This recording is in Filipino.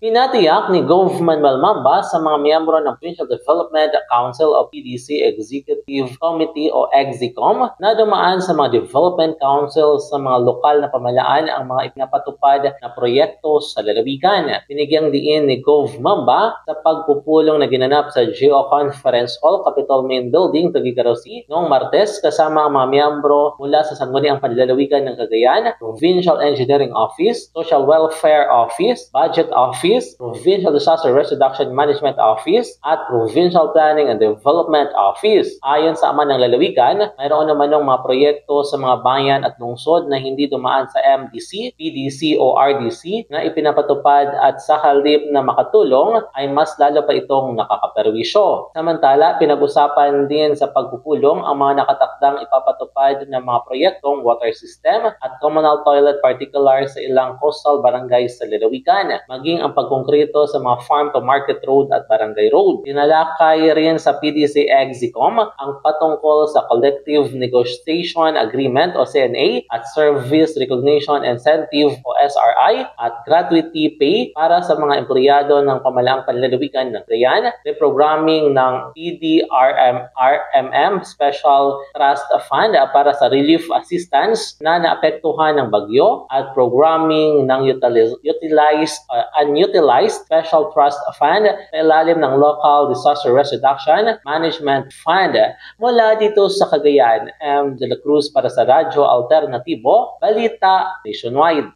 Pinatiyak ni Gov. Manuel Mamba sa mga miyembro ng Provincial Development Council o PDC Executive Committee o EXICOM na dumaan sa mga Development Council sa mga lokal na pamahalaan ang mga ipinapatupad na proyekto sa lalawigan. Binigyang diin ni Gov. Mamba sa pagpupulong na ginanap sa GEO Conference Hall, Capitol Main Building, Tuguegarao City noong Martes kasama ang mga miyembro mula sa Sangguniang Panlalawigan ng Cagayan, Provincial Engineering Office, Social Welfare Office, Budget Office, Provincial Disaster Risk Reduction Management Office at Provincial Planning and Development Office. Ayon sa ama ng lalawigan, mayroon naman ng mga proyekto sa mga bayan at lungsod na hindi dumaan sa MDC, PDC o RDC na ipinapatupad at sa halip na makatulong ay mas lalo pa itong nakakaperwisyo. Samantala, pinag-usapan din sa pagpupulong ang mga nakatakdang ipapatupad ng mga proyektong water system at communal toilet particular sa ilang coastal barangays sa lalawigan, maging ang pagkongkrito sa mga farm-to-market road at barangay road. Tinalakay rin sa PDC EXICOM ang patungkol sa Collective Negotiation Agreement o CNA at Service Recognition Incentive o SRI at gratuity pay para sa mga empleyado ng pamahalaang panlalawigan ng Cagayan, reprogramming ng PDRMM Special Trust Fund para sa relief assistance na naapektuhan ng bagyo at programming ng unutilized Special Trust Fund sa ilalim ng Local Disaster Risk Reduction Management Fund. Mula dito sa Cagayan, M. De La Cruz para sa Radyo Alternatibo, Balita Nationwide.